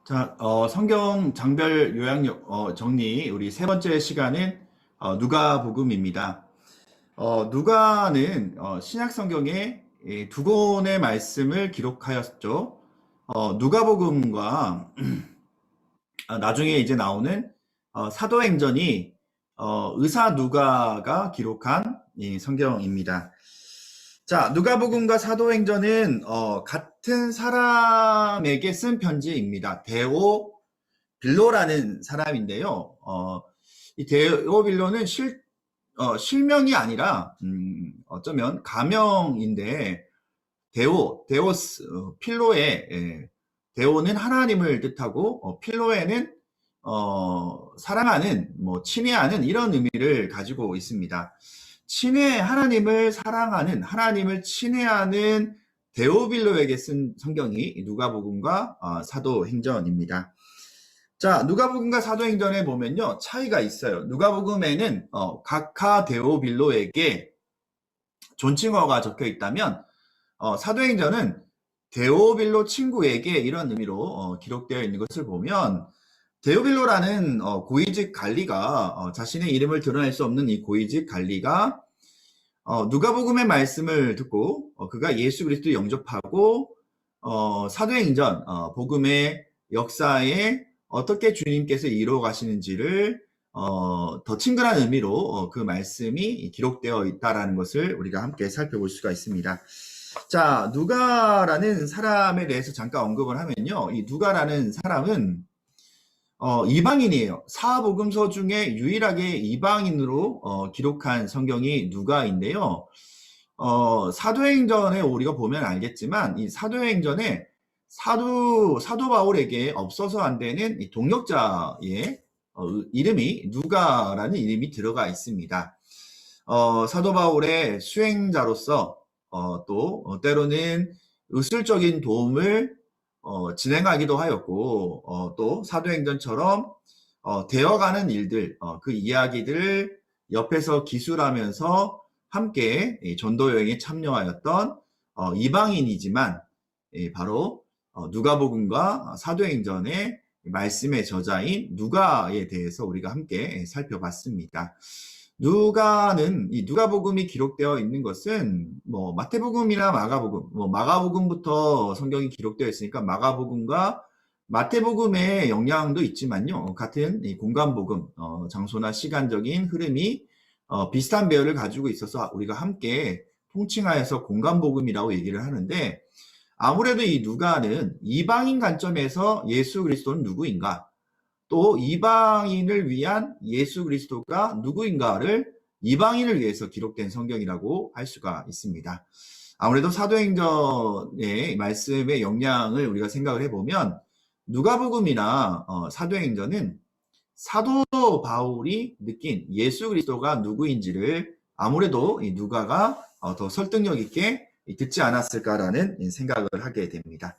자, 성경 장별 요약 정리 우리 세 번째 시간은 누가복음입니다. 누가는 신약 성경에 두 권의 말씀을 기록하였죠. 누가복음과 나중에 이제 나오는 사도행전이 의사 누가가 기록한 이 성경입니다. 자, 누가복음과 사도행전은 같은 사람에게 쓴 편지입니다. 데오빌로라는 사람인데요. 이 데오빌로는 실명이 아니라 어쩌면 가명인데 데오스, 필로에 데오는 하나님을 뜻하고 필로에는 사랑하는, 친애하는 이런 의미를 가지고 있습니다. 하나님을 사랑하는, 하나님을 친애하는 데오빌로에게 쓴 성경이 누가복음과 사도행전입니다. 자, 누가복음과 사도행전에 보면요, 차이가 있어요. 누가복음에는 각하 데오빌로에게 존칭어가 적혀 있다면, 사도행전은 데오빌로 친구에게 이런 의미로 기록되어 있는 것을 보면, 데오빌로라는 고위직 관리가 자신의 이름을 드러낼 수 없는 이 고위직 관리가 누가복음의 말씀을 듣고 그가 예수 그리스도 영접하고 사도행전 복음의 역사에 어떻게 주님께서 이루어 가시는지를 더 친근한 의미로 그 말씀이 기록되어 있다라는 것을 우리가 함께 살펴볼 수가 있습니다. 자, 누가라는 사람에 대해서 잠깐 언급을 하면요, 이 누가라는 사람은 이방인이에요. 사복음서 중에 유일하게 이방인으로 기록한 성경이 누가인데요. 사도행전에 우리가 보면 알겠지만 이 사도행전에 사도 바울에게 없어서 안 되는 이 동역자의 이름이 누가라는 이름이 들어가 있습니다. 사도 바울의 수행자로서 또 때로는 의술적인 도움을 진행하기도 하였고, 또 사도행전처럼 되어가는 일들, 그 이야기들을 옆에서 기술하면서 함께 전도 여행에 참여하였던 이방인이지만 바로 누가복음과 사도행전의 말씀의 저자인 누가에 대해서 우리가 함께 살펴봤습니다. 누가는 이 누가복음이 기록되어 있는 것은 마태복음이나 마가복음, 마가복음부터 성경이 기록되어 있으니까 마가복음과 마태복음의 영향도 있지만요, 같은 이 공간복음, 장소나 시간적인 흐름이 비슷한 배열을 가지고 있어서 우리가 함께 통칭하여서 공간복음이라고 얘기를 하는데, 아무래도 이 누가는 이방인 관점에서 예수 그리스도는 누구인가, 또 이방인을 위한 예수 그리스도가 누구인가를 이방인을 위해서 기록된 성경이라고 할 수가 있습니다. 아무래도 사도행전의 말씀의 영향을 우리가 생각을 해보면 누가복음이나 사도행전은 사도 바울이 느낀 예수 그리스도가 누구인지를 아무래도 이 누가가 더 설득력 있게 듣지 않았을까라는 생각을 하게 됩니다.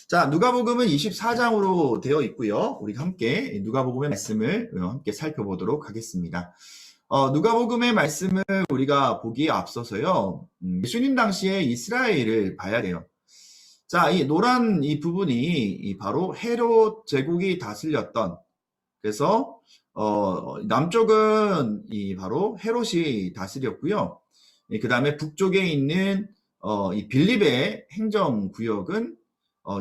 자, 누가복음은 24장으로 되어 있고요. 우리가 함께 누가복음의 말씀을 함께 살펴보도록 하겠습니다. 누가복음의 말씀을 우리가 보기에 앞서서요, 예수님 당시에 이스라엘을 봐야 돼요. 자, 이 노란 이 부분이 바로 헤롯 제국이 다스렸던, 그래서 남쪽은 바로 헤롯이 다스렸고요. 그 다음에 북쪽에 있는 이 빌립의 행정구역은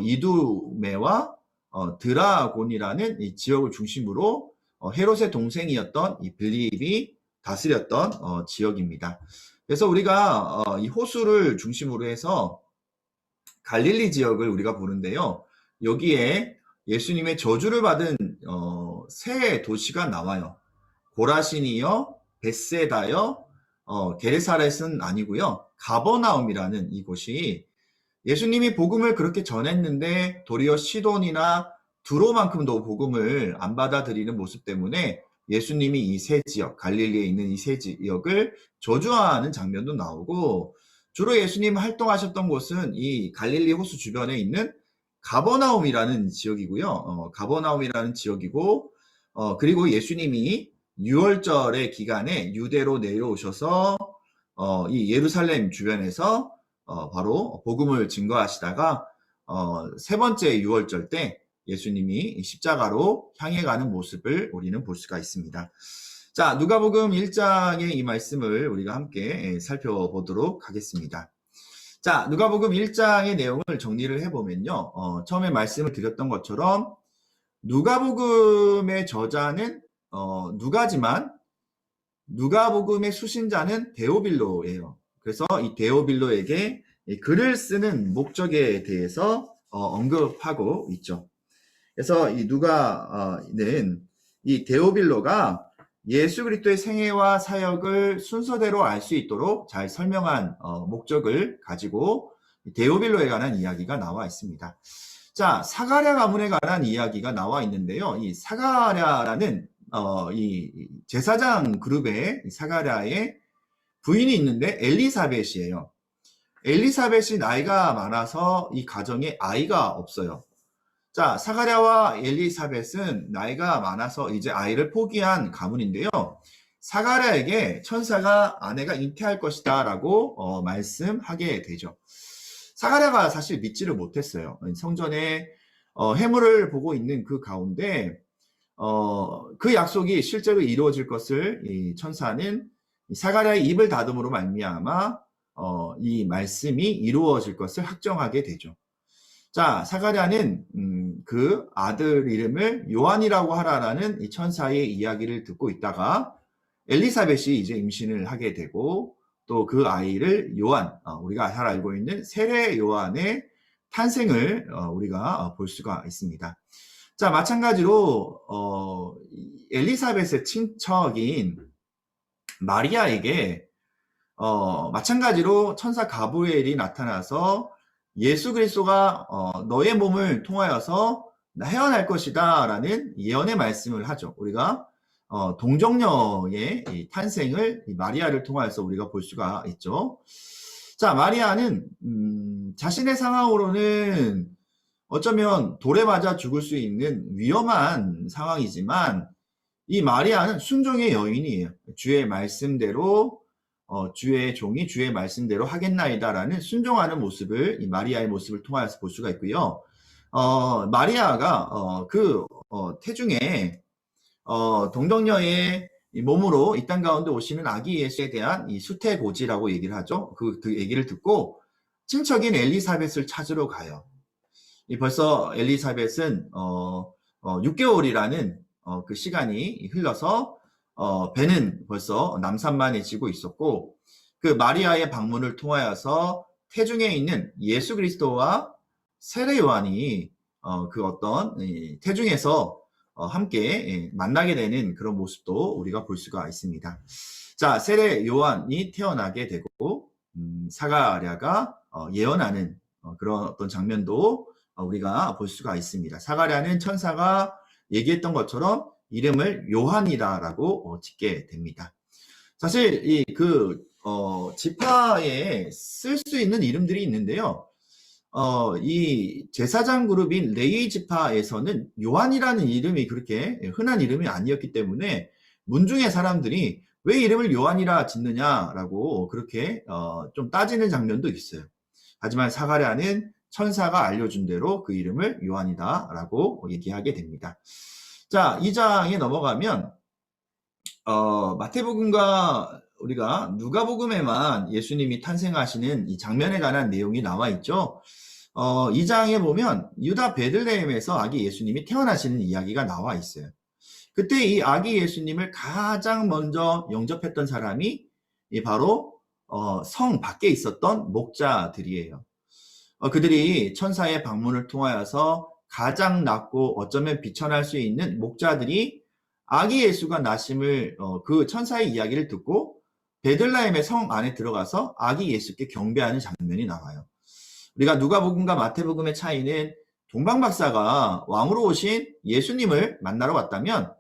이두메와 드라곤이라는 이 지역을 중심으로 헤롯의 동생이었던 이 빌립이 다스렸던 지역입니다. 그래서 우리가 이 호수를 중심으로 해서 갈릴리 지역을 우리가 부르는데요, 여기에 예수님의 저주를 받은 세 도시가 나와요. 고라신이요, 벳세다요, 게네사렛은 아니고요, 가버나움이라는 이곳이 예수님이 복음을 그렇게 전했는데 도리어 시돈이나 두로만큼도 복음을 안 받아들이는 모습 때문에 예수님이 이 세 지역, 갈릴리에 있는 이 세 지역을 저주하는 장면도 나오고, 주로 예수님 활동하셨던 곳은 이 갈릴리 호수 주변에 있는 가버나움이라는 지역이고요. 가버나움이라는 지역이고, 그리고 예수님이 6월절의 기간에 유대로 내려오셔서 이 예루살렘 주변에서 바로 복음을 증거하시다가 세 번째 유월절 때 예수님이 십자가로 향해 가는 모습을 우리는 볼 수가 있습니다. 자, 누가복음 1장의 이 말씀을 우리가 함께 살펴보도록 하겠습니다. 자, 누가복음 1장의 내용을 정리를 해보면요. 처음에 말씀을 드렸던 것처럼 누가복음의 저자는 누가지만 누가복음의 수신자는 데오빌로예요. 그래서 이 데오빌로에게 글을 쓰는 목적에 대해서 언급하고 있죠. 그래서 이 누가는 이 데오빌로가 예수 그리스도의 생애와 사역을 순서대로 알 수 있도록 잘 설명한 목적을 가지고 데오빌로에 관한 이야기가 나와 있습니다. 자, 사가랴 가문에 관한 이야기가 나와 있는데요. 이 사가랴라는 이 제사장 그룹의 사가랴의 부인이 있는데 엘리사벳이에요. 엘리사벳이 나이가 많아서 이 가정에 아이가 없어요. 자, 사가랴와 엘리사벳은 나이가 많아서 이제 아이를 포기한 가문인데요. 사가랴에게 천사가 아내가 잉태할 것이다 라고 말씀하게 되죠. 사가랴가 사실 믿지를 못했어요. 성전에 해물을 보고 있는 그 가운데 그 약속이 실제로 이루어질 것을 이 천사는 사가랴의 입을 다듬으로 말미암아 이 말씀이 이루어질 것을 확정하게 되죠. 자, 사가랴는 그 아들 이름을 요한이라고 하라라는 이 천사의 이야기를 듣고 있다가 엘리사벳이 이제 임신을 하게 되고 또 그 아이를 요한, 우리가 잘 알고 있는 세례 요한의 탄생을 우리가 볼 수가 있습니다. 자, 마찬가지로 엘리사벳의 친척인 마리아에게 마찬가지로 천사 가브리엘이 나타나서 예수 그리스도가 너의 몸을 통하여서 해어날 것이다 라는 예언의 말씀을 하죠. 우리가 동정녀의 이 탄생을 이 마리아를 통하여서 우리가 볼 수가 있죠. 자, 마리아는 자신의 상황으로는 어쩌면 돌에 맞아 죽을 수 있는 위험한 상황이지만 이 마리아는 순종의 여인이에요. 주의 말씀대로 주의 종이 주의 말씀대로 하겠나이다라는 순종하는 모습을 이 마리아의 모습을 통하여서 볼 수가 있고요. 마리아가 태중에 동정녀의 몸으로 이 땅 가운데 오시는 아기 예수에 대한 이 수태고지라고 얘기를 하죠. 그 얘기를 듣고 친척인 엘리사벳을 찾으러 가요. 벌써 엘리사벳은 6개월이라는 그 시간이 흘러서 배는 벌써 남산만해지고 있었고 그 마리아의 방문을 통하여서 태중에 있는 예수 그리스도와 세례 요한이 그 어떤 태중에서 함께 만나게 되는 그런 모습도 우리가 볼 수가 있습니다. 자, 세례 요한이 태어나게 되고 사가랴가 예언하는 그런 어떤 장면도 우리가 볼 수가 있습니다. 사가랴는 천사가 얘기했던 것처럼 이름을 요한이다라고 짓게 됩니다. 사실 지파에 쓸 수 있는 이름들이 있는데요. 이 제사장 그룹인 레위 지파에서는 요한이라는 이름이 그렇게 흔한 이름이 아니었기 때문에 문중의 사람들이 왜 이름을 요한이라 짓느냐라고 그렇게 좀 따지는 장면도 있어요. 하지만 사가랴는 천사가 알려준 대로 그 이름을 요한이다라고 얘기하게 됩니다. 자, 2장에 넘어가면 마태복음과 우리가 누가복음에만 예수님이 탄생하시는 이 장면에 관한 내용이 나와 있죠. 2장에 보면 유다 베들레헴에서 아기 예수님이 태어나시는 이야기가 나와 있어요. 그때 이 아기 예수님을 가장 먼저 영접했던 사람이 바로 성 밖에 있었던 목자들이에요. 그들이 천사의 방문을 통하여서 가장 낮고 어쩌면 비천할 수 있는 목자들이 아기 예수가 나심을 그 천사의 이야기를 듣고 베들레헴의 성 안에 들어가서 아기 예수께 경배하는 장면이 나와요. 우리가 누가복음과 마태복음의 차이는 동방박사가 왕으로 오신 예수님을 만나러 왔다면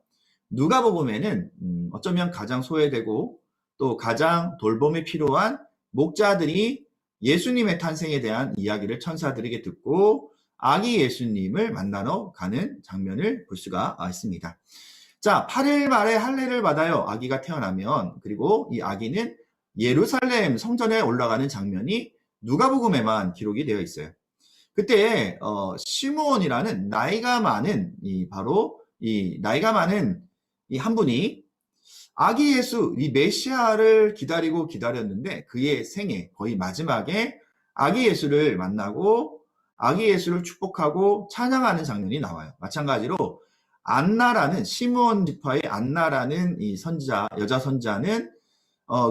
누가복음에는 어쩌면 가장 소외되고 또 가장 돌봄이 필요한 목자들이 예수님의 탄생에 대한 이야기를 천사들에게 듣고 아기 예수님을 만나러 가는 장면을 볼 수가 있습니다. 자, 8일 말에 할례를 받아요. 아기가 태어나면. 그리고 이 아기는 예루살렘 성전에 올라가는 장면이 누가복음에만 기록이 되어 있어요. 그때 시므온이라는 나이가 많은 이 한 분이 아기 예수, 이 메시아를 기다렸는데 그의 생애 거의 마지막에 아기 예수를 만나고 아기 예수를 축복하고 찬양하는 장면이 나와요. 마찬가지로 안나라는 시므온 지파의 안나라는 이 선지자, 여자 선지자는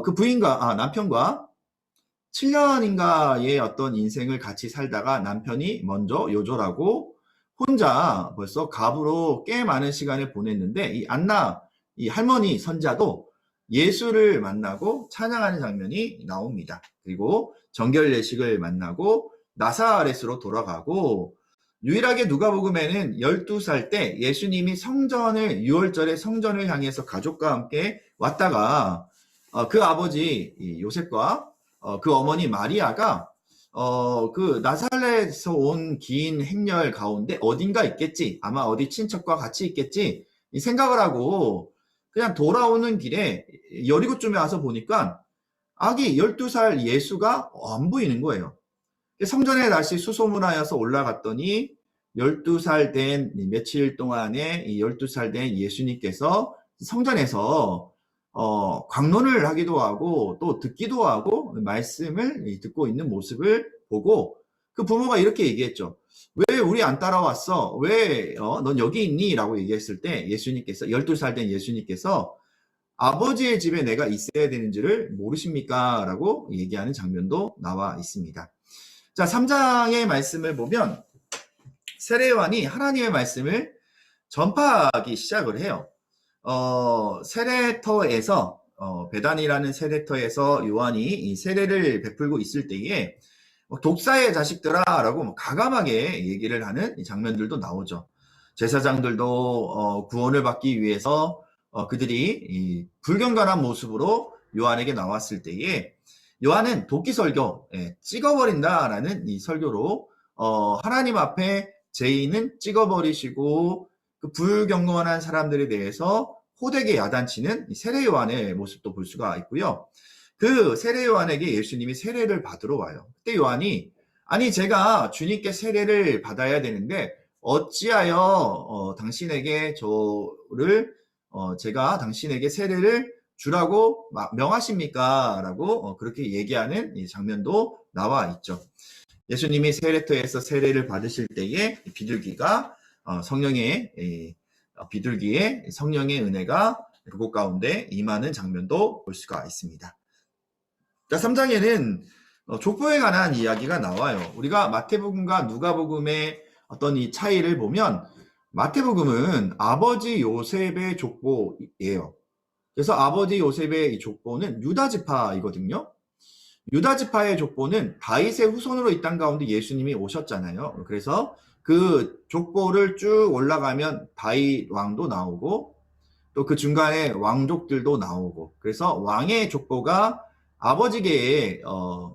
그 남편과 7년인가의 어떤 인생을 같이 살다가 남편이 먼저 요절하고 혼자 벌써 갑으로 꽤 많은 시간을 보냈는데 이 안나, 이 할머니 선자도 예수를 만나고 찬양하는 장면이 나옵니다. 그리고 정결 예식을 만나고 나사렛으로 돌아가고 유일하게 누가복음에는 12살 때 예수님이 6월절에 성전을 향해서 가족과 함께 왔다가 그 아버지 요셉과 그 어머니 마리아가 그 나사렛에서 온 긴 행렬 가운데 어딘가 있겠지, 아마 어디 친척과 같이 있겠지 이 생각을 하고 그냥 돌아오는 길에 여리고쯤에 와서 보니까 아기 12살 예수가 안 보이는 거예요. 성전에 다시 수소문하여서 올라갔더니 12살 된 며칠 동안에 이 12살 된 예수님께서 성전에서 강론을 하기도 하고 또 듣기도 하고 말씀을 듣고 있는 모습을 보고 그 부모가 이렇게 얘기했죠. 왜 우리 안 따라왔어? 왜 넌 여기 있니? 라고 얘기했을 때 예수님께서 12살 된 예수님께서 아버지의 집에 내가 있어야 되는지를 모르십니까? 라고 얘기하는 장면도 나와 있습니다. 자, 3장의 말씀을 보면 세례요한이 하나님의 말씀을 전파하기 시작을 해요. 세례터에서 베단이라는 세례터에서 요한이 이 세례를 베풀고 있을 때에 독사의 자식들아 라고 가감하게 얘기를 하는 장면들도 나오죠. 제사장들도 구원을 받기 위해서 그들이 이 불경건한 모습으로 요한에게 나왔을 때에 요한은 도끼 설교, 찍어버린다라는 이 설교로 하나님 앞에 죄인은 찍어버리시고 그 불경건한 사람들에 대해서 호되게 야단치는 세례 요한의 모습도 볼 수가 있고요. 그 세례 요한에게 예수님이 세례를 받으러 와요. 그때 요한이 아니 제가 주님께 세례를 받아야 되는데 어찌하여 당신에게 제가 당신에게 세례를 주라고 명하십니까? 라고 그렇게 얘기하는 이 장면도 나와 있죠. 예수님이 세례터에서 세례를 받으실 때에 비둘기가 비둘기에 성령의 은혜가 그곳 가운데 임하는 장면도 볼 수가 있습니다. 자, 3장에는 족보에 관한 이야기가 나와요. 우리가 마태복음과 누가복음의 어떤 이 차이를 보면 마태복음은 아버지 요셉의 족보예요. 그래서 아버지 요셉의 이 족보는 유다지파이거든요. 유다지파의 족보는 다윗의 후손으로 이 땅 가운데 예수님이 오셨잖아요. 그래서 그 족보를 쭉 올라가면 다윗 왕도 나오고 또 그 중간에 왕족들도 나오고 그래서 왕의 족보가 아버지계의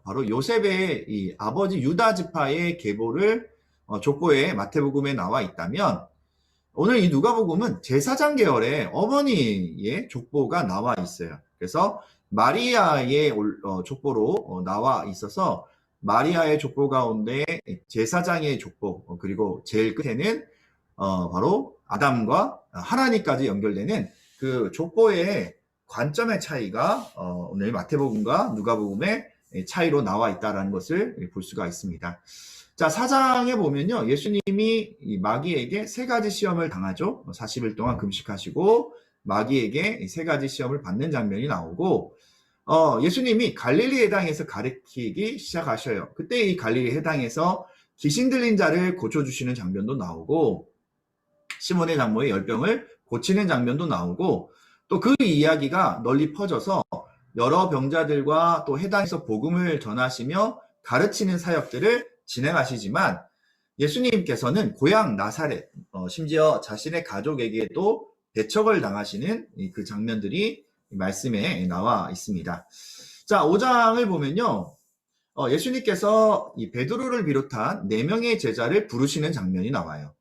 바로 요셉의 이 아버지 유다지파의 계보를 족보에 마태복음에 나와 있다면 오늘 이 누가복음은 제사장 계열의 어머니의 족보가 나와 있어요. 그래서 마리아의 족보로 나와 있어서 마리아의 족보 가운데 제사장의 족보 그리고 제일 끝에는 바로 아담과 하나님까지 연결되는 그 족보의 관점의 차이가 오늘 마태복음과 누가복음의 차이로 나와 있다는 것을 볼 수가 있습니다. 자, 4장에 보면요. 예수님이 마귀에게 3가지 시험을 당하죠. 40일 동안 금식하시고 마귀에게 3가지 시험을 받는 장면이 나오고 예수님이 갈릴리 해당에서 가르치기 시작하셔요. 그때 이 갈릴리 해당에서 귀신 들린 자를 고쳐주시는 장면도 나오고 시몬의 장모의 열병을 고치는 장면도 나오고 또 그 이야기가 널리 퍼져서 여러 병자들과 또 해당에서 복음을 전하시며 가르치는 사역들을 진행하시지만 예수님께서는 고향 나사렛 심지어 자신의 가족에게도 배척을 당하시는 그 장면들이 말씀에 나와 있습니다. 자, 5장을 보면요. 예수님께서 이 베드로를 비롯한 4명의 제자를 부르시는 장면이 나와요.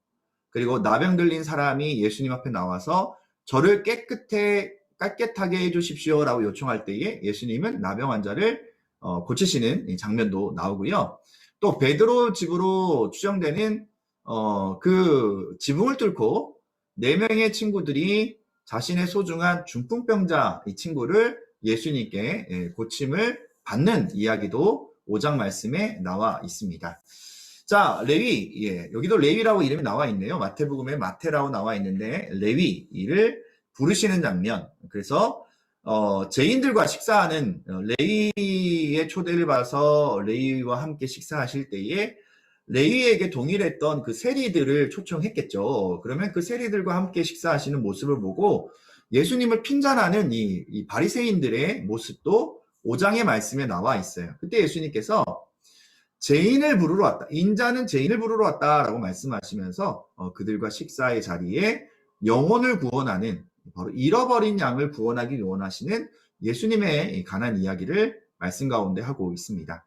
그리고 나병 들린 사람이 예수님 앞에 나와서 저를 깨끗하게 해주십시오라고 요청할 때에 예수님은 나병 환자를 고치시는 장면도 나오고요. 또 베드로 집으로 추정되는 그 지붕을 뚫고 4명의 친구들이 자신의 소중한 중풍병자 이 친구를 예수님께 고침을 받는 이야기도 5장 말씀에 나와 있습니다. 자, 레위, 여기도 레위라고 이름이 나와 있네요. 마태복음에 마태라고 나와 있는데 레위를 부르시는 장면. 그래서 죄인들과 식사하는 레위의 초대를 받아서 레위와 함께 식사하실 때에 레위에게 동일했던 그 세리들을 초청했겠죠. 그러면 그 세리들과 함께 식사하시는 모습을 보고 예수님을 핀잔하는 이 바리새인들의 모습도 5장의 말씀에 나와 있어요. 그때 예수님께서 죄인을 부르러 왔다. 인자는 죄인을 부르러 왔다라고 말씀하시면서 그들과 식사의 자리에 영혼을 구원하는 바로 잃어버린 양을 구원하기 원하시는 예수님의 관한 이야기를 말씀 가운데 하고 있습니다.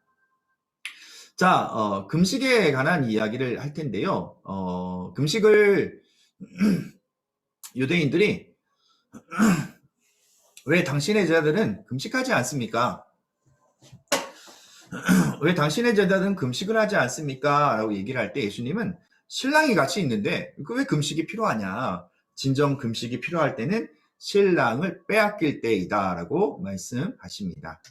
자, 금식에 관한 이야기를 할 텐데요. 금식을 유대인들이 왜 당신의 제자들은 금식하지 않습니까? 왜 당신의 제자들은 금식을 하지 않습니까? 라고 얘기를 할 때 예수님은 신랑이 같이 있는데 왜 금식이 필요하냐? 진정 금식이 필요할 때는 신랑을 빼앗길 때이다 라고 말씀하십니다.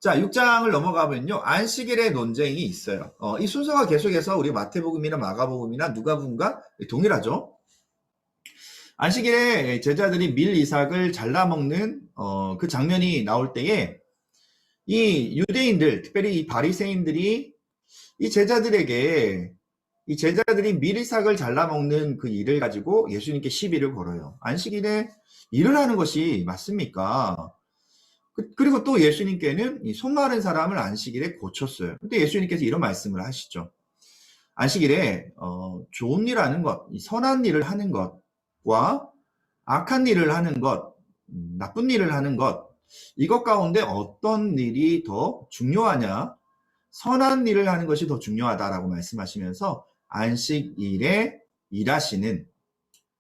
자, 6장을 넘어가면요. 안식일의 논쟁이 있어요. 이 순서가 계속해서 우리 마태복음이나 마가복음이나 누가복음과 동일하죠. 안식일에 제자들이 밀 이삭을 잘라먹는 그 장면이 나올 때에 이 유대인들, 특별히 이 바리새인들이 이 제자들이 밀 이삭을 잘라먹는 그 일을 가지고 예수님께 시비를 걸어요. 안식일에 일을 하는 것이 맞습니까? 그리고 또 예수님께는 이 손 마른 사람을 안식일에 고쳤어요. 근데 예수님께서 이런 말씀을 하시죠. 안식일에 좋은 일 하는 것, 선한 일을 하는 것과 악한 일을 하는 것, 나쁜 일을 하는 것, 이것 가운데 어떤 일이 더 중요하냐? 선한 일을 하는 것이 더 중요하다라고 말씀하시면서 안식일에 일하시는,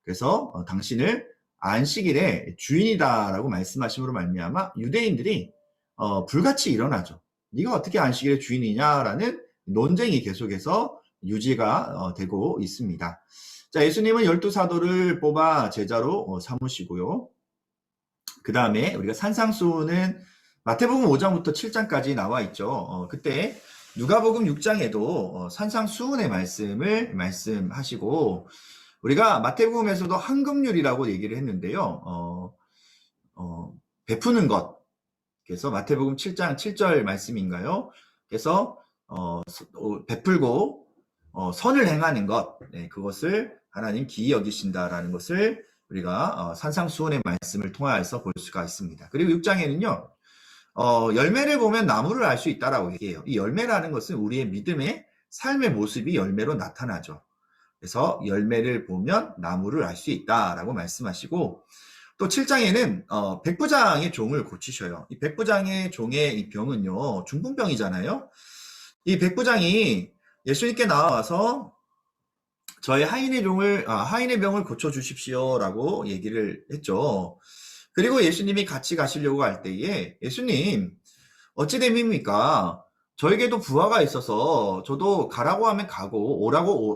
그래서 당신을 안식일의 주인이다라고 말씀하심으로 말미암아 유대인들이 불같이 일어나죠. 네가 어떻게 안식일의 주인이냐라는 논쟁이 계속해서 유지가 되고 있습니다. 자, 예수님은 12사도를 뽑아 제자로 삼으시고요. 그 다음에 우리가 산상수훈은 마태복음 5장부터 7장까지 나와 있죠. 그때 누가복음 6장에도 산상수훈의 말씀을 말씀하시고, 우리가 마태복음에서도 황금률이라고 얘기를 했는데요. 베푸는 것. 그래서 마태복음 7장 7절 말씀인가요? 그래서 베풀고 선을 행하는 것, 그것을 하나님 기이 여기신다라는 것을 우리가 산상수훈의 말씀을 통하여서 볼 수가 있습니다. 그리고 6장에는요. 열매를 보면 나무를 알 수 있다라고 얘기해요. 이 열매라는 것은 우리의 믿음의 삶의 모습이 열매로 나타나죠. 그래서 열매를 보면 나무를 알 수 있다라고 말씀하시고, 또 7장에는 백부장의 종을 고치셔요. 이 백부장의 종의 이 병은요, 중풍병이잖아요. 이 백부장이 예수님께 나와서 저의 하인의 병을 고쳐 주십시오라고 얘기를 했죠. 그리고 예수님이 같이 가시려고 할 때에 예수님 어찌 됨입니까? 저에게도 부하가 있어서 저도 가라고 하면 가고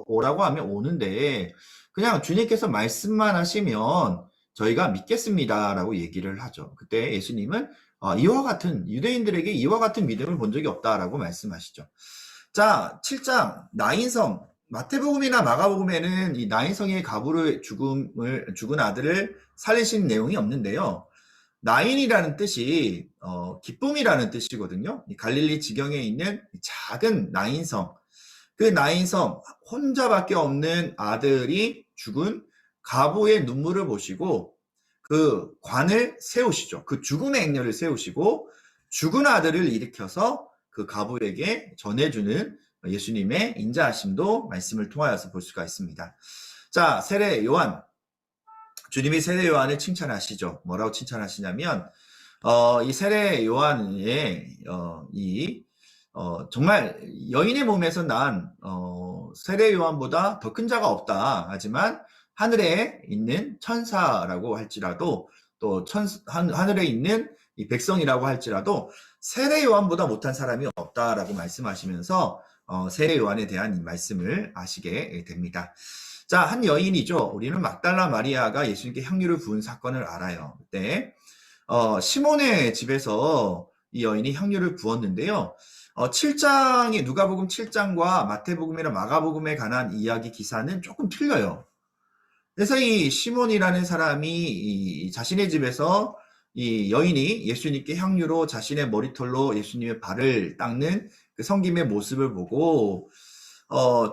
오라고 하면 오는데 그냥 주님께서 말씀만 하시면 저희가 믿겠습니다라고 얘기를 하죠. 그때 예수님은 유대인들에게 이와 같은 믿음을 본 적이 없다라고 말씀하시죠. 자, 7장 나인성, 마태복음이나 마가복음에는 이 나인성의 가부를 죽은 아들을 살리신 내용이 없는데요. 나인이라는 뜻이 기쁨이라는 뜻이거든요. 갈릴리 지경에 있는 작은 나인성, 그 나인성 혼자밖에 없는 아들이 죽은 가부의 눈물을 보시고 그 관을 세우시죠. 그 죽음의 액녀를 세우시고 죽은 아들을 일으켜서 그 가부에게 전해주는 예수님의 인자하심도 말씀을 통하여서 볼 수가 있습니다. 자, 세례 요한. 주님이 세례 요한을 칭찬하시죠. 뭐라고 칭찬하시냐면 이 세례 요한의 정말 여인의 몸에서 난 세례 요한보다 더 큰 자가 없다. 하지만 하늘에 있는 천사라고 할지라도 또 하늘에 있는 이 백성이라고 할지라도 세례 요한보다 못한 사람이 없다라고 말씀하시면서 세례 요한에 대한 이 말씀을 아시게 됩니다. 자, 한 여인이죠. 우리는 막달라 마리아가 예수님께 향유를 부은 사건을 알아요. 그때 시몬의 집에서 이 여인이 향유를 부었는데요. 7장의 누가복음 7장과 마태복음이나 마가복음에 관한 이야기 기사는 조금 틀려요. 그래서 이 시몬이라는 사람이 자신의 집에서 이 여인이 예수님께 향유로 자신의 머리털로 예수님의 발을 닦는 그 성김의 모습을 보고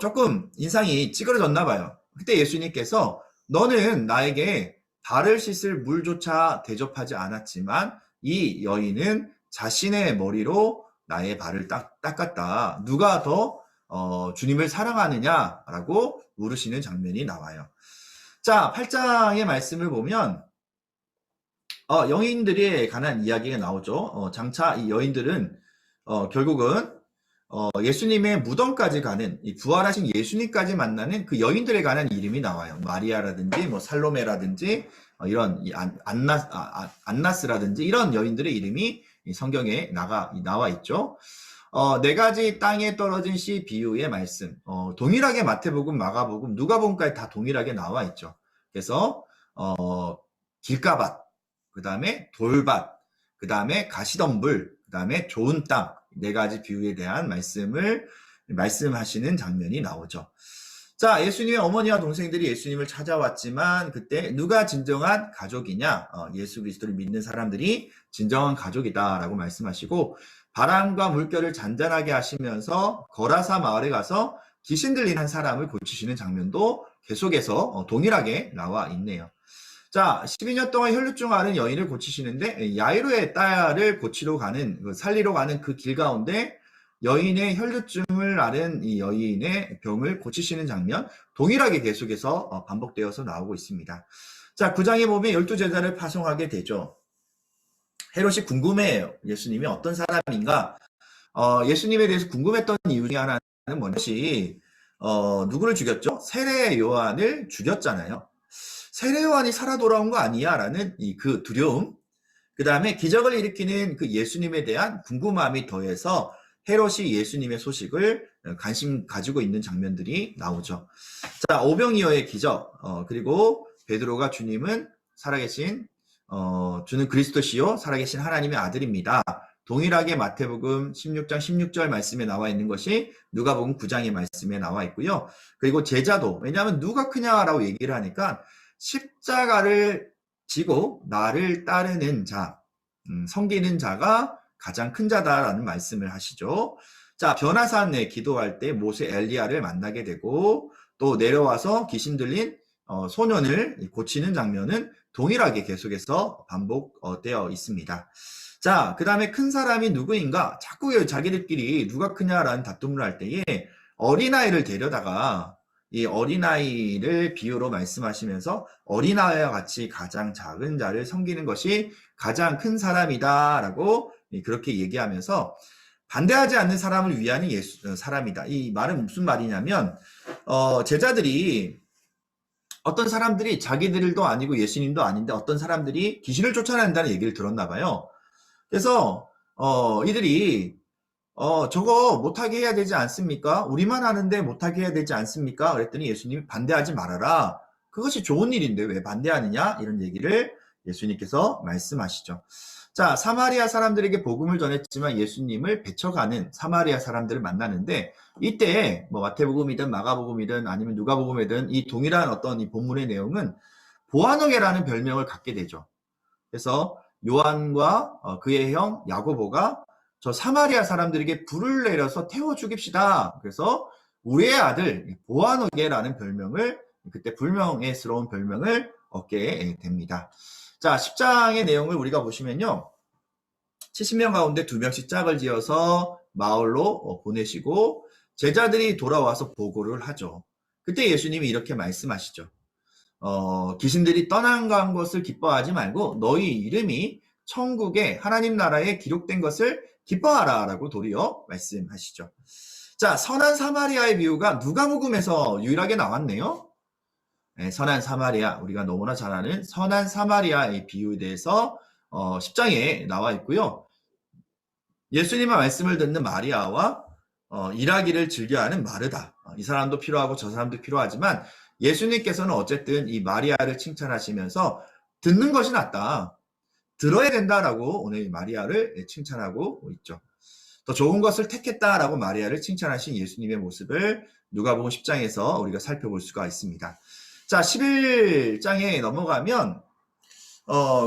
조금 인상이 찌그러졌나 봐요. 그때 예수님께서 너는 나에게 발을 씻을 물조차 대접하지 않았지만 이 여인은 자신의 머리로 나의 발을 닦았다. 누가 더 주님을 사랑하느냐라고 물으시는 장면이 나와요. 자, 8장의 말씀을 보면 여인들에 관한 이야기가 나오죠. 장차 이 여인들은 결국은 예수님의 무덤까지 가는 이 부활하신 예수님까지 만나는 그 여인들에 관한 이름이 나와요. 마리아라든지 뭐 살로메라든지 이런 안나스라든지 이런 여인들의 이름이 성경에 나와 있죠. 네 가지 땅에 떨어진 씨 비유의 말씀, 동일하게 마태복음, 마가복음, 누가복음까지 다 동일하게 나와 있죠. 그래서 길가밭, 그 다음에 돌밭, 그 다음에 가시덤불, 그 다음에 좋은 땅, 네 가지 비유에 대한 말씀하시는 장면이 나오죠. 자, 예수님의 어머니와 동생들이 예수님을 찾아왔지만 그때 누가 진정한 가족이냐? 예수 그리스도를 믿는 사람들이 진정한 가족이다라고 말씀하시고 바람과 물결을 잔잔하게 하시면서 거라사 마을에 가서 귀신 들린 한 사람을 고치시는 장면도 계속해서 동일하게 나와 있네요. 자, 12년 동안 혈루증 앓은 여인을 고치시는데 야이로의 딸을 살리러 가는 그 길 가운데 여인의 혈루증을 앓은 이 여인의 병을 고치시는 장면 동일하게 계속해서 반복되어서 나오고 있습니다. 자, 9장에 보면 12제자를 파송하게 되죠. 헤롯이 궁금해해요. 예수님이 어떤 사람인가? 예수님에 대해서 궁금했던 이유 중에 하나는 뭐지? 누구를 죽였죠? 세례 요한을 죽였잖아요. 세례 요한이 살아 돌아온 거 아니야? 라는 그 두려움. 그 다음에 기적을 일으키는 그 예수님에 대한 궁금함이 더해서 헤롯이 예수님의 소식을 관심 가지고 있는 장면들이 나오죠. 자, 오병이어의 기적, 그리고 베드로가 주님은 살아계신, 주는 그리스도시요 살아계신 하나님의 아들입니다. 동일하게 마태복음 16장 16절 말씀에 나와 있는 것이 누가복음 9장의 말씀에 나와 있고요. 그리고 제자도, 왜냐하면 누가 크냐라고 얘기를 하니까 십자가를 지고 나를 따르는 자, 섬기는 자가 가장 큰 자다라는 말씀을 하시죠. 자, 변화산에 기도할 때 모세 엘리야를 만나게 되고 또 내려와서 귀신 들린 소년을 고치는 장면은 동일하게 계속해서 반복되어 있습니다. 자, 그 다음에 큰 사람이 누구인가? 자꾸 자기들끼리 누가 크냐라는 다툼을 할 때에 어린아이를 데려다가 이 어린아이를 비유로 말씀하시면서 어린아이와 같이 가장 작은 자를 섬기는 것이 가장 큰 사람이다라고 그렇게 얘기하면서 반대하지 않는 사람을 위하는 사람이다. 이 말은 무슨 말이냐면 제자들이 어떤 사람들이 자기들도 아니고 예수님도 아닌데 어떤 사람들이 귀신을 쫓아낸다는 얘기를 들었나 봐요. 그래서 이들이 저거 못하게 해야 되지 않습니까? 우리만 하는데 못하게 해야 되지 않습니까? 그랬더니 예수님이 반대하지 말아라. 그것이 좋은 일인데 왜 반대하느냐? 이런 얘기를 예수님께서 말씀하시죠. 자, 사마리아 사람들에게 복음을 전했지만 예수님을 배척하는 사마리아 사람들을 만나는데 이때 뭐 마태복음이든 마가복음이든 아니면 누가복음이든 이 동일한 어떤 이 본문의 내용은 보아너게라는 별명을 갖게 되죠. 그래서 요한과 그의 형 야고보가 저 사마리아 사람들에게 불을 내려서 태워 죽입시다. 그래서 우리의 아들 보아너게라는 별명을 그때 불명예스러운 별명을 얻게 됩니다. 자, 10장의 내용을 우리가 보시면요. 70명 가운데 2명씩 짝을 지어서 마을로 보내시고 제자들이 돌아와서 보고를 하죠. 그때 예수님이 이렇게 말씀하시죠. 귀신들이 떠나간 것을 기뻐하지 말고 너희 이름이 천국에 하나님 나라에 기록된 것을 기뻐하라 라고 도리어 말씀하시죠. 자, 선한 사마리아의 비유가 누가복음에서 유일하게 나왔네요. 네, 선한 사마리아, 우리가 너무나 잘 아는 선한 사마리아의 비유에 대해서 10장에 나와 있고요. 예수님의 말씀을 듣는 마리아와 일하기를 즐겨하는 마르다. 이 사람도 필요하고 저 사람도 필요하지만 예수님께서는 어쨌든 이 마리아를 칭찬하시면서 듣는 것이 낫다. 들어야 된다라고 오늘 마리아를 칭찬하고 있죠. 더 좋은 것을 택했다라고 마리아를 칭찬하신 예수님의 모습을 누가복음 10장에서 우리가 살펴볼 수가 있습니다. 자, 11장에 넘어가면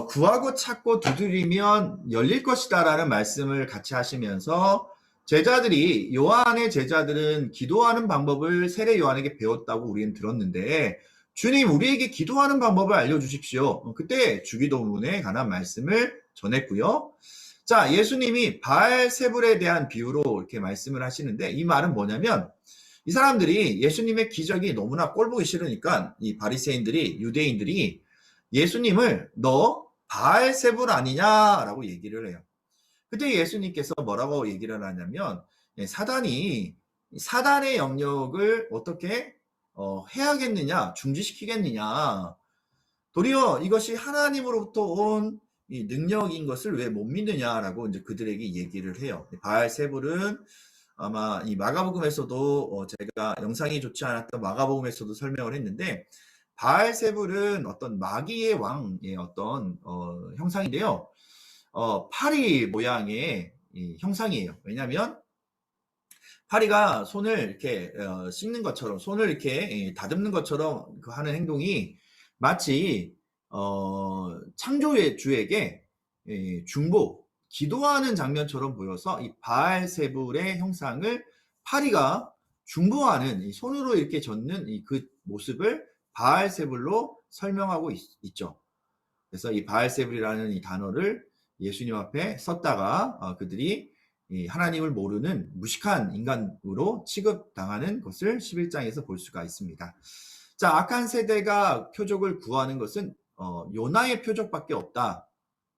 구하고 찾고 두드리면 열릴 것이다라는 말씀을 같이 하시면서 제자들이 요한의 제자들은 기도하는 방법을 세례 요한에게 배웠다고 우리는 들었는데 주님 우리에게 기도하는 방법을 알려주십시오. 그때 주기도문에 관한 말씀을 전했고요. 자, 예수님이 바알세불에 대한 비유로 이렇게 말씀을 하시는데 이 말은 뭐냐면 이 사람들이 예수님의 기적이 너무나 꼴보기 싫으니까 이 바리새인들이 유대인들이 예수님을 너 바알세불 아니냐라고 얘기를 해요. 그때 예수님께서 뭐라고 얘기를 하냐면 사단의 영역을 어떻게 해야겠느냐, 중지시키겠느냐. 도리어 이것이 하나님으로부터 온 이 능력인 것을 왜 못 믿느냐라고 이제 그들에게 얘기를 해요. 바알세불은 아마 이 마가복음에서도 제가 영상이 좋지 않았던 마가복음에서도 설명을 했는데 바알세불은 어떤 마귀의 왕의 어떤 형상인데요. 파리 모양의 형상이에요. 왜냐하면 파리가 손을 이렇게 씻는 것처럼 손을 이렇게 다듬는 것처럼 하는 행동이 마치 창조의 주에게 중보 기도하는 장면처럼 보여서 이 바알세불의 형상을 파리가 중보하는 손으로 이렇게 젓는 그 모습을 바알세불로 설명하고 있죠. 그래서 이 바알세불이라는 이 단어를 예수님 앞에 썼다가 그들이 하나님을 모르는 무식한 인간으로 취급당하는 것을 11장에서 볼 수가 있습니다. 자, 악한 세대가 표적을 구하는 것은 요나의 표적밖에 없다.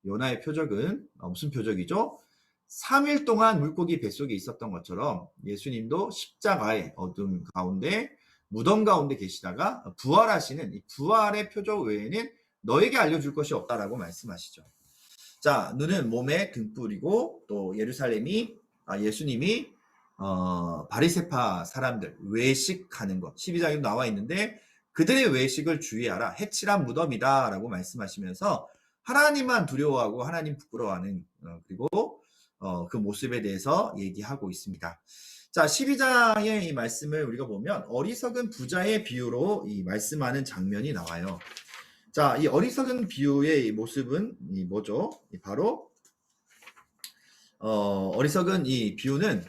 요나의 표적은 무슨 표적이죠? 3일 동안 물고기 뱃속에 있었던 것처럼 예수님도 십자가의 어둠 가운데 무덤 가운데 계시다가 부활하시는 이 부활의 표적 외에는 너에게 알려줄 것이 없다라고 말씀하시죠. 자, 너는 몸에 등불이고 또 예수님이 바리새파 사람들 외식하는 것 12장에도 나와 있는데 그들의 외식을 주의하라. 해칠한 무덤이다 라고 말씀하시면서 하나님만 두려워하고 하나님 부끄러워하는 그리고 그 모습에 대해서 얘기하고 있습니다. 자, 12장의 이 말씀을 우리가 보면 어리석은 부자의 비유로 이 말씀하는 장면이 나와요. 자, 이 어리석은 비유의 이 모습은 뭐죠? 바로 어리석은 이 비유는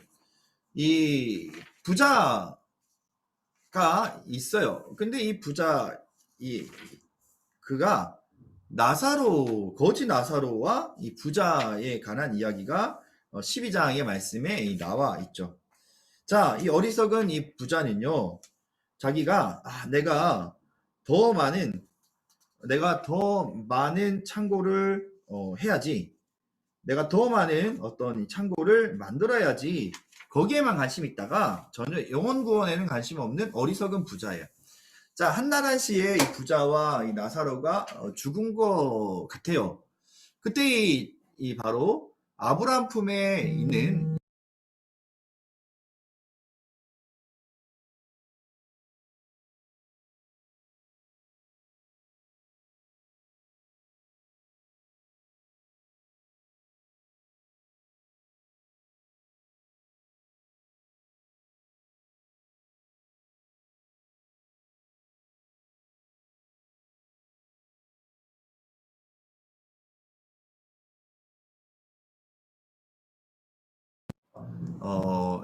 이 부자가 있어요. 근데 이 부자 그가 거지 나사로와 이 부자에 관한 이야기가 12장의 말씀에 나와 있죠. 자, 이 어리석은 이 부자는요, 자기가 내가 더 많은 창고를 해야지. 내가 더 많은 어떤 창고를 만들어야지. 거기에만 관심이 있다가 전혀 영혼 구원에는 관심 없는 어리석은 부자예요. 자, 한나란 씨의 이 부자와 이 나사로가 죽은 것 같아요. 그때 바로 아브라함 품에 있는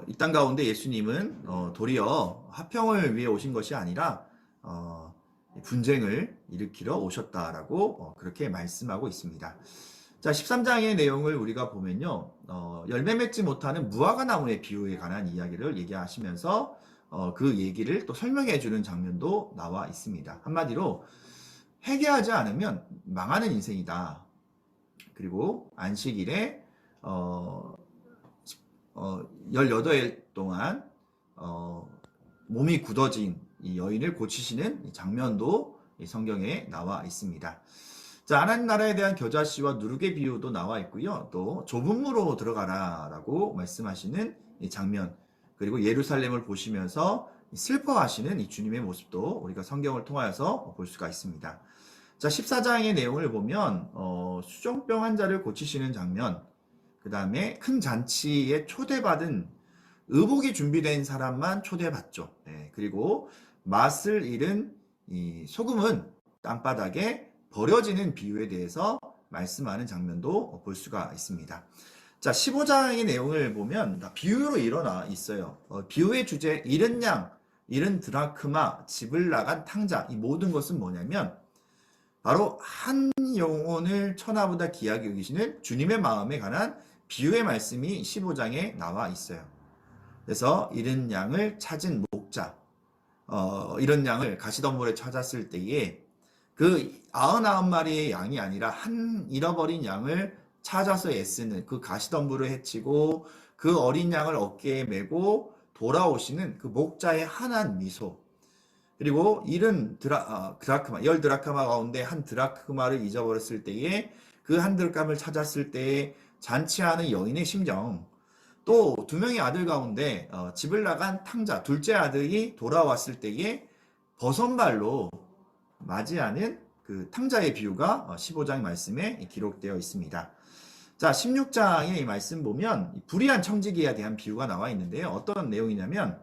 이 땅 가운데 예수님은 도리어 화평을 위해 오신 것이 아니라 분쟁을 일으키러 오셨다라고 그렇게 말씀하고 있습니다. 자, 13장의 내용을 우리가 보면요. 열매 맺지 못하는 무화과 나무의 비유에 관한 이야기를 얘기하시면서 그 얘기를 또 설명해 주는 장면도 나와 있습니다. 한마디로 회개하지 않으면 망하는 인생이다. 그리고 안식일에 18일 동안 몸이 굳어진 이 여인을 고치시는 이 장면도 이 성경에 나와 있습니다. 자, 하나님 나라에 대한 겨자씨와 누룩의 비유도 나와 있고요. 또 좁은 무로 들어가라 라고 말씀하시는 이 장면, 그리고 예루살렘을 보시면서 슬퍼하시는 이 주님의 모습도 우리가 성경을 통하여서 볼 수가 있습니다. 자, 14장의 내용을 보면 수종병 환자를 고치시는 장면, 그 다음에 큰 잔치에 초대받은 의복이 준비된 사람만 초대받죠. 그리고 맛을 잃은 이 소금은 땅바닥에 버려지는 비유에 대해서 말씀하는 장면도 볼 수가 있습니다. 자, 15장의 내용을 보면 다 비유로 일어나 있어요. 비유의 주제, 잃은 양, 잃은 드라크마, 집을 나간 탕자, 이 모든 것은 뭐냐면 바로 한 영혼을 천하보다 귀하게 여기시는 주님의 마음에 관한 비유의 말씀이 15장에 나와 있어요. 그래서 잃은 양을 찾은 목자, 잃은 양을 가시덤불에 찾았을 때에 그 99마리의 양이 아니라 한 잃어버린 양을 찾아서 애쓰는 그 가시덤불을 헤치고 그 어린 양을 어깨에 메고 돌아오시는 그 목자의 환한 미소, 그리고 잃은 드라크마, 10드라크마 가운데 한 드라크마를 잊어버렸을 때에 그 한 드라크마를 찾았을 때에 잔치하는 여인의 심정, 또 두 명의 아들 가운데 집을 나간 탕자, 둘째 아들이 돌아왔을 때에 버선발로 맞이하는 그 탕자의 비유가 15장 말씀에 기록되어 있습니다. 자, 16장의 말씀 보면 불의한 청지기에 대한 비유가 나와 있는데요. 어떤 내용이냐면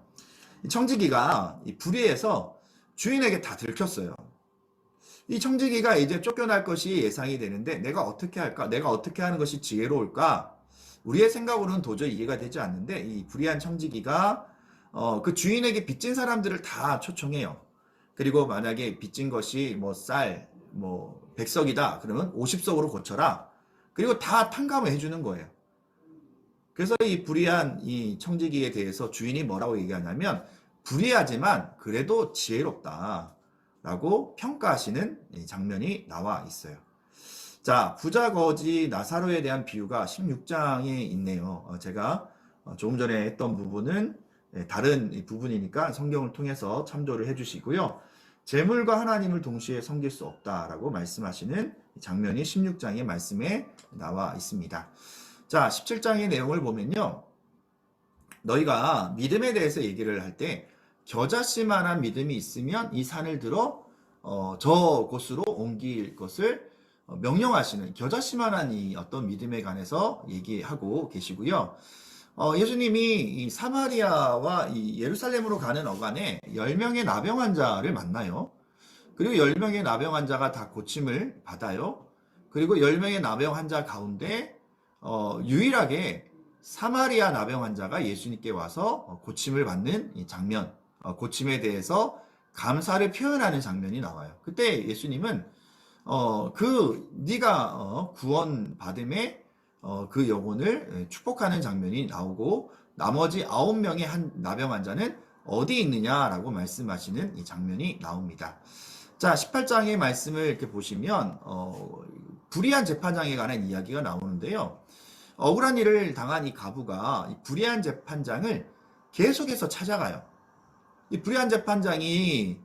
청지기가 불의해서 주인에게 다 들켰어요. 이 청지기가 이제 쫓겨날 것이 예상이 되는데 내가 어떻게 할까? 내가 어떻게 하는 것이 지혜로울까? 우리의 생각으로는 도저히 이해가 되지 않는데 이 불의한 청지기가 그 주인에게 빚진 사람들을 다 초청해요. 그리고 만약에 빚진 것이 뭐 쌀, 뭐 백석이다. 그러면 50석으로 고쳐라. 그리고 다 탕감을 해주는 거예요. 그래서 이 불의한 이 청지기에 대해서 주인이 뭐라고 얘기하냐면 불의하지만 그래도 지혜롭다 라고 평가하시는 장면이 나와 있어요. 자, 부자 거지 나사로에 대한 비유가 16장에 있네요. 제가 조금 전에 했던 부분은 다른 부분이니까 성경을 통해서 참조를 해주시고요. 재물과 하나님을 동시에 섬길 수 없다라고 말씀하시는 장면이 16장의 말씀에 나와 있습니다. 자, 17장의 내용을 보면요. 너희가 믿음에 대해서 얘기를 할 때 겨자씨만한 믿음이 있으면 이 산을 들어 저곳으로 옮길 것을 명령하시는 겨자씨만한 이 어떤 믿음에 관해서 얘기하고 계시고요. 예수님이 이 사마리아와 이 예루살렘으로 가는 어간에 10명의 나병 환자를 만나요. 그리고 10명의 나병 환자가 다 고침을 받아요. 그리고 10명의 나병 환자 가운데 유일하게 사마리아 나병 환자가 예수님께 와서 고침을 받는 이 장면, 고침에 대해서 감사를 표현하는 장면이 나와요. 그때 예수님은 네가 구원 받음에 그 영혼을 축복하는 장면이 나오고 나머지 9명의 한 나병 환자는 어디 있느냐라고 말씀하시는 이 장면이 나옵니다. 자, 18장의 말씀을 이렇게 보시면 불의한 재판장에 관한 이야기가 나오는데요. 억울한 일을 당한 이 가부가 이 불의한 재판장을 계속해서 찾아가요. 이 불의한 재판장이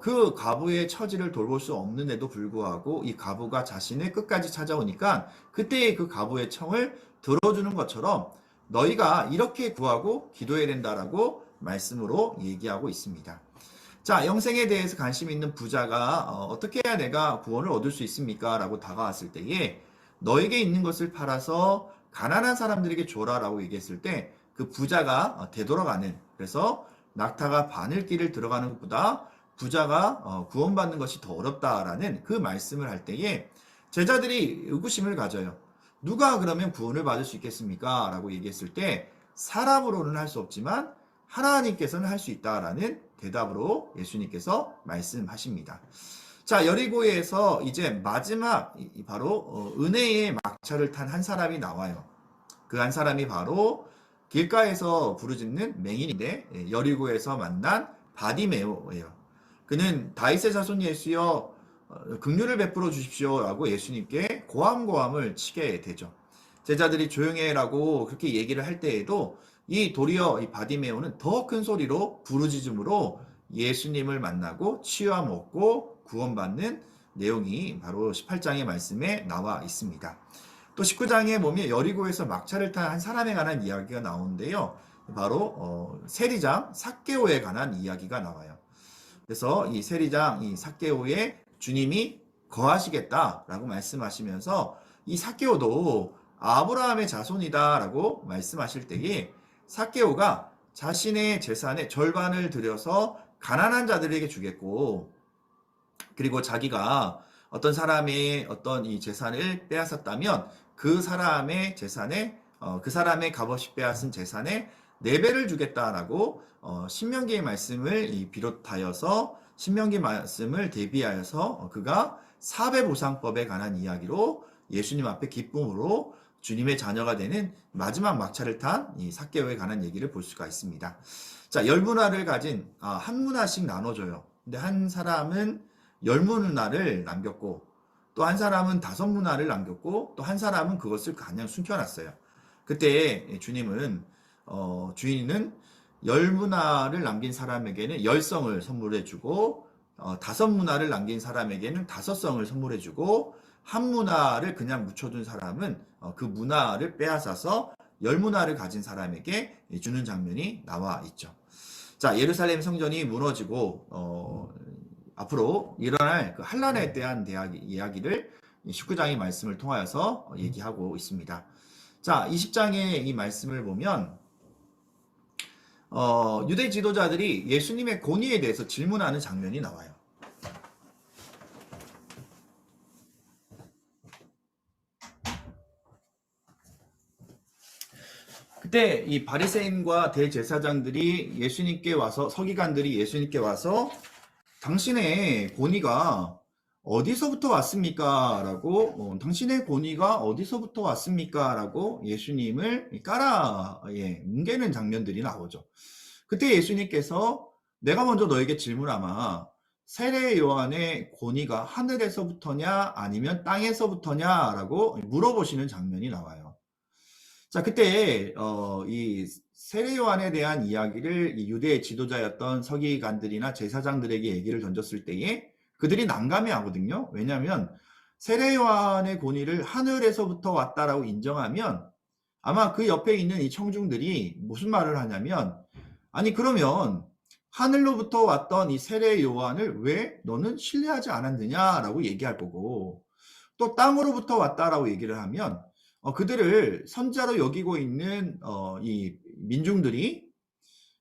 그 가부의 처지를 돌볼 수 없는데도 불구하고 이 가부가 자신을 끝까지 찾아오니까 그때 그 가부의 청을 들어주는 것처럼 너희가 이렇게 구하고 기도해야 된다라고 말씀으로 얘기하고 있습니다. 자, 영생에 대해서 관심 있는 부자가 어떻게 해야 내가 구원을 얻을 수 있습니까? 라고 다가왔을 때에 너에게 있는 것을 팔아서 가난한 사람들에게 줘라라고 얘기했을 때 그 부자가 되돌아가는, 그래서 낙타가 바늘길을 들어가는 것보다 부자가 구원받는 것이 더 어렵다라는 그 말씀을 할 때에 제자들이 의구심을 가져요. 누가 그러면 구원을 받을 수 있겠습니까? 라고 얘기했을 때 사람으로는 할 수 없지만 하나님께서는 할 수 있다라는 대답으로 예수님께서 말씀하십니다. 자, 여리고에서 이제 마지막 바로 은혜의 막차를 탄 한 사람이 나와요. 그 한 사람이 바로 길가에서 부르짖는 맹인인데 여리고에서 만난 바디메오예요. 그는 다윗의 자손 예수여 긍휼을 베풀어 주십시오라고 예수님께 고함고함을 치게 되죠. 제자들이 조용해라고 그렇게 얘기를 할 때에도 이 도리어 이 바디메오는 더 큰 소리로 부르짖음으로 예수님을 만나고 치유함 얻고 구원받는 내용이 바로 18장의 말씀에 나와 있습니다. 또 19장에 보면 여리고에서 막차를 탄 한 사람에 관한 이야기가 나오는데요. 바로 세리장 삭개오에 관한 이야기가 나와요. 그래서 이 세리장 이 삭개오에 주님이 거하시겠다라고 말씀하시면서 이 삭개오도 아브라함의 자손이다라고 말씀하실 때에 삭개오가 자신의 재산의 절반을 들여서 가난한 자들에게 주겠고, 그리고 자기가 어떤 사람의 어떤 이 재산을 빼앗았다면 그 사람의 재산에 그 사람의 값없이 빼앗은 재산에 4배를 주겠다라고 신명기의 말씀을 비롯하여서 신명기 말씀을 대비하여서 그가 사배보상법에 관한 이야기로 예수님 앞에 기쁨으로 주님의 자녀가 되는 마지막 막차를 탄 이 삭개오에 관한 얘기를 볼 수가 있습니다. 자, 열 문화를 가진 한 문화씩 나눠줘요. 근데 한 사람은 10문화를 남겼고 또 한 사람은 5문화를 남겼고 또 한 사람은 그것을 그냥 숨겨놨어요. 그때 주님은 주인은 10문화를 남긴 사람에게는 10성을 선물해주고 5문화를 남긴 사람에게는 5성을 선물해주고 한 문화를 그냥 묻혀둔 사람은 그 문화를 빼앗아서 10문화를 가진 사람에게 주는 장면이 나와 있죠. 자, 예루살렘 성전이 무너지고 앞으로 일어날 그 환란에 대한 이야기를 19장의 말씀을 통하여서 얘기하고 있습니다. 자, 20장의 이 말씀을 보면 유대 지도자들이 예수님의 권위에 대해서 질문하는 장면이 나와요. 그때 이 바리새인과 대제사장들이 예수님께 와서 서기관들이 예수님께 와서 당신의 권위가 어디서부터 왔습니까? 라고 당신의 권위가 어디서부터 왔습니까? 라고 예수님을 뭉개는 장면들이 나오죠. 그때 예수님께서 내가 먼저 너에게 질문하마 세례 요한의 권위가 하늘에서부터냐 아니면 땅에서부터냐 라고 물어보시는 장면이 나와요. 자, 그때 이 세례 요한에 대한 이야기를 이 유대의 지도자였던 서기관들이나 제사장들에게 얘기를 던졌을 때에 그들이 난감해 하거든요. 왜냐하면 세례 요한의 권위를 하늘에서부터 왔다라고 인정하면 아마 그 옆에 있는 이 청중들이 무슨 말을 하냐면 아니 그러면 하늘로부터 왔던 이 세례 요한을 왜 너는 신뢰하지 않았느냐라고 얘기할 거고 또 땅으로부터 왔다라고 얘기를 하면 그들을 선자로 여기고 있는 이 민중들이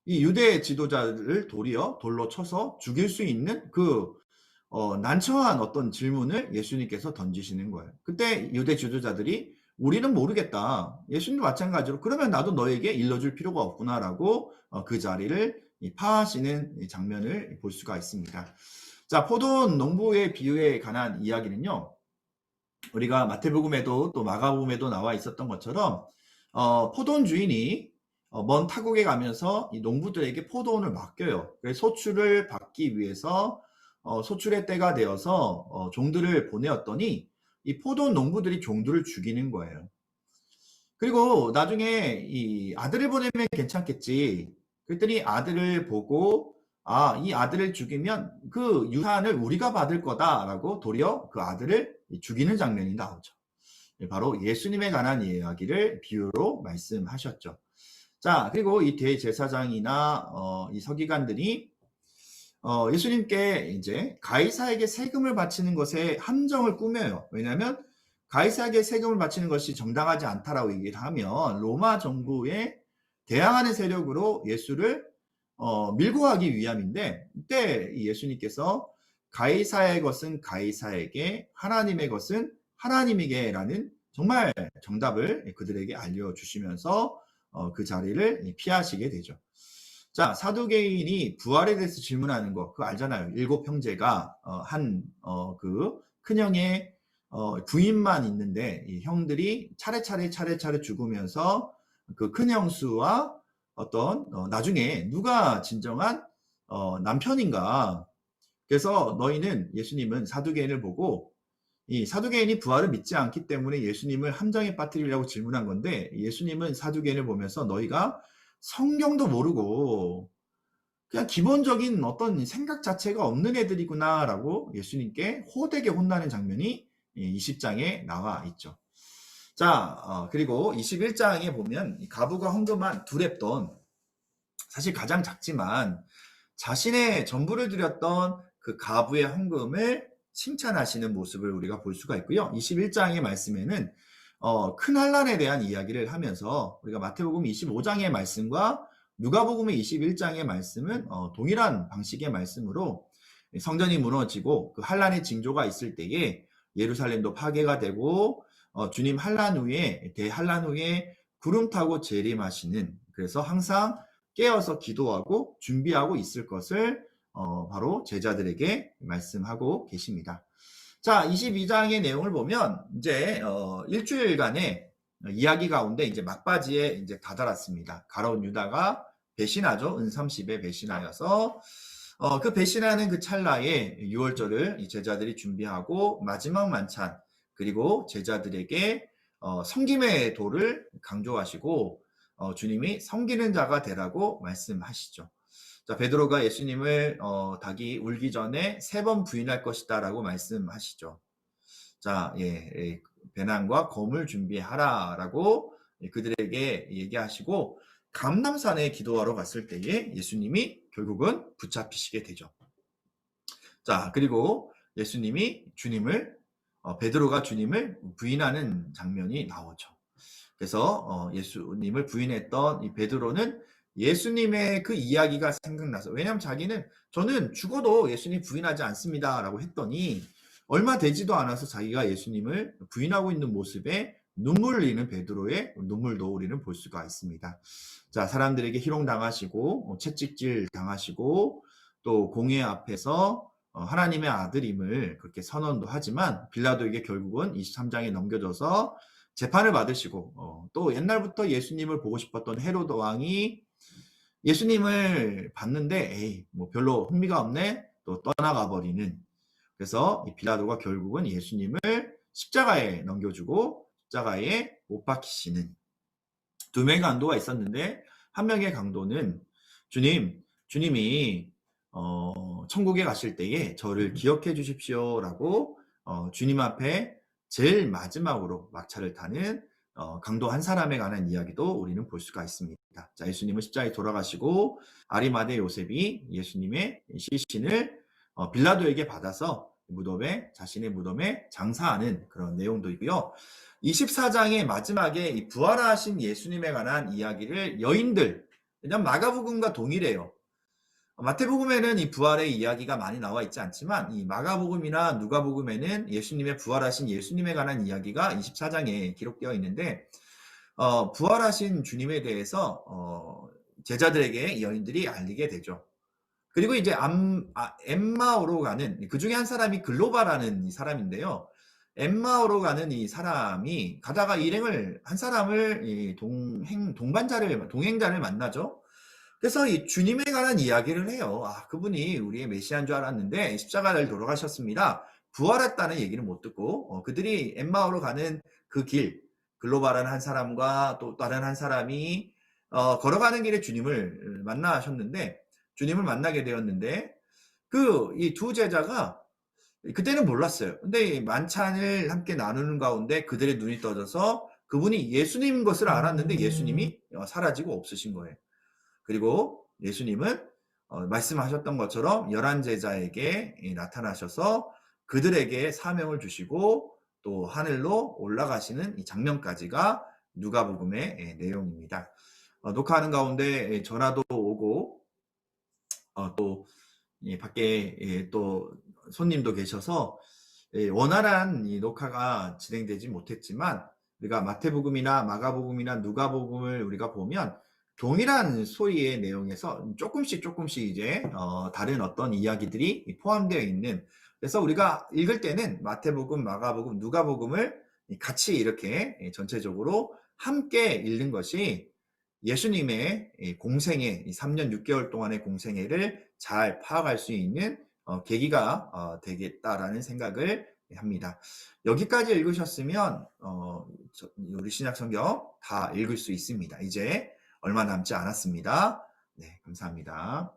이 유대 지도자를 도리어 돌로 쳐서 죽일 수 있는 그 난처한 어떤 질문을 예수님께서 던지시는 거예요. 그때 유대 지도자들이 우리는 모르겠다. 예수님도 마찬가지로 그러면 나도 너에게 일러줄 필요가 없구나라고 그 자리를 파하시는 장면을 볼 수가 있습니다. 자, 포도원 농부의 비유에 관한 이야기는요. 우리가 마태복음에도 또 마가복음에도 나와 있었던 것처럼 포도원 주인이 먼 타국에 가면서 이 농부들에게 포도원을 맡겨요. 그래서 소출을 받기 위해서 소출의 때가 되어서 종들을 보내었더니 이 포도원 농부들이 종들을 죽이는 거예요. 그리고 나중에 이 아들을 보내면 괜찮겠지. 그랬더니 아들을 보고 이 아들을 죽이면 그 유산을 우리가 받을 거다라고 도리어 그 아들을 죽이는 장면이 나오죠. 바로 예수님에 관한 이야기를 비유로 말씀하셨죠. 자, 그리고 이 대제사장이나 이 서기관들이 예수님께 이제 가이사에게 세금을 바치는 것에 함정을 꾸며요. 왜냐하면 가이사에게 세금을 바치는 것이 정당하지 않다라고 얘기를 하면 로마 정부에 대항하는 세력으로 예수를 밀고 가기 위함인데 이때 예수님께서 가이사의 것은 가이사에게 하나님의 것은 하나님에게라는 정말 정답을 그들에게 알려주시면서 그 자리를 피하시게 되죠. 자, 사두개인이 부활에 대해서 질문하는 거 그거 알잖아요. 7 형제가 그 큰형의 부인만 있는데 이 형들이 차례차례 죽으면서 그 큰형수와 어떤 나중에 누가 진정한 남편인가. 그래서 너희는 예수님은 사두개인을 보고 이 사두개인이 부활을 믿지 않기 때문에 예수님을 함정에 빠뜨리려고 질문한 건데 예수님은 사두개인을 보면서 너희가 성경도 모르고 그냥 기본적인 어떤 생각 자체가 없는 애들이구나라고 예수님께 호되게 혼나는 장면이 20장에 나와 있죠. 자, 그리고 21장에 보면 가부가 헌금한 두렙돈 사실 가장 작지만 자신의 전부를 드렸던 그 가부의 헌금을 칭찬하시는 모습을 우리가 볼 수가 있고요. 21장의 말씀에는 큰 환난에 대한 이야기를 하면서 우리가 마태복음 25장의 말씀과 누가복음 21장의 말씀은 동일한 방식의 말씀으로 성전이 무너지고 그 환난의 징조가 있을 때에 예루살렘도 파괴가 되고 주님 환난 후에 대환난 후에 구름 타고 재림하시는, 그래서 항상 깨어서 기도하고 준비하고 있을 것을 바로 제자들에게 말씀하고 계십니다. 자, 22장의 내용을 보면 이제 일주일간의 이야기 가운데 이제 막바지에 이제 다다랐습니다. 가룟 유다가 배신하죠. 은 30에 배신하여서 그 배신하는 그 찰나에 유월절을 이 제자들이 준비하고 마지막 만찬, 그리고 제자들에게 섬김의 도를 강조하시고 주님이 섬기는 자가 되라고 말씀하시죠. 자, 베드로가 예수님을 닭이 울기 전에 3번 부인할 것이다라고 말씀하시죠. 자, 예, 배낭과 검을 준비하라라고 그들에게 얘기하시고 감람산에 기도하러 갔을 때에 예수님이 결국은 붙잡히시게 되죠. 자, 그리고 예수님이 베드로가 주님을 부인하는 장면이 나오죠. 그래서 예수님을 부인했던 이 베드로는 예수님의 그 이야기가 생각나서, 왜냐하면 자기는 저는 죽어도 예수님 부인하지 않습니다라고 했더니 얼마 되지도 않아서 자기가 예수님을 부인하고 있는 모습에 눈물을 흘리는 베드로의 눈물도 우리는 볼 수가 있습니다. 자, 사람들에게 희롱당하시고 채찍질 당하시고 또 공회 앞에서 하나님의 아들임을 그렇게 선언도 하지만 빌라도에게 결국은 23장에 넘겨져서 재판을 받으시고 또 옛날부터 예수님을 보고 싶었던 헤로드 왕이 예수님을 봤는데 에이 뭐 별로 흥미가 없네, 또 떠나가 버리는, 그래서 빌라도가 결국은 예수님을 십자가에 넘겨주고 십자가에 못 박히시는, 2명의 강도가 있었는데 한 명의 강도는 주님이 천국에 가실 때에 저를 기억해 주십시오라고 주님 앞에 제일 마지막으로 막차를 타는 강도 한 사람에 관한 이야기도 우리는 볼 수가 있습니다. 자, 예수님은 십자가에 돌아가시고 아리마대 요셉이 예수님의 시신을 빌라도에게 받아서 자신의 무덤에 장사하는 그런 내용도 있고요. 24장의 마지막에 이 부활하신 예수님에 관한 이야기를 여인들, 왜냐면 마가복음과 동일해요. 마태복음에는 이 부활의 이야기가 많이 나와 있지 않지만 이 마가복음이나 누가복음에는 예수님의 부활하신 예수님에 관한 이야기가 24장에 기록되어 있는데 부활하신 주님에 대해서 제자들에게 여인들이 알리게 되죠. 그리고 이제 엠마오로 가는 그 중에 한 사람이 글로바라는 이 사람인데요. 엠마오로 가는 이 사람이 가다가 한 사람을 동행자를 만나죠. 그래서 이 주님에 관한 이야기를 해요. 그분이 우리의 메시아인 줄 알았는데 십자가를 돌아가셨습니다. 부활했다는 얘기를 못 듣고 그들이 엠마오로 가는 그 길, 글로바라는 한 사람과 또 다른 한 사람이 걸어가는 길에 주님을 만나게 되었는데 이 두 제자가 그때는 몰랐어요. 근데 만찬을 함께 나누는 가운데 그들의 눈이 떠져서 그분이 예수님인 것을 알았는데 예수님이 사라지고 없으신 거예요. 그리고 예수님은 말씀하셨던 것처럼 11제자에게 나타나셔서 그들에게 사명을 주시고 또 하늘로 올라가시는 이 장면까지가 누가복음의 내용입니다. 녹화하는 가운데 전화도 오고 또 밖에 또 손님도 계셔서 원활한 이 녹화가 진행되지 못했지만 우리가 마태복음이나 마가복음이나 누가복음을 우리가 보면 동일한 소리의 내용에서 조금씩 이제 다른 어떤 이야기들이 포함되어 있는, 그래서 우리가 읽을 때는 마태복음, 마가복음, 누가복음을 같이 이렇게 전체적으로 함께 읽는 것이 예수님의 공생애, 3년 6개월 동안의 공생애를 잘 파악할 수 있는 계기가 되겠다라는 생각을 합니다. 여기까지 읽으셨으면 우리 신약성경 다 읽을 수 있습니다. 이제 얼마 남지 않았습니다. 네, 감사합니다.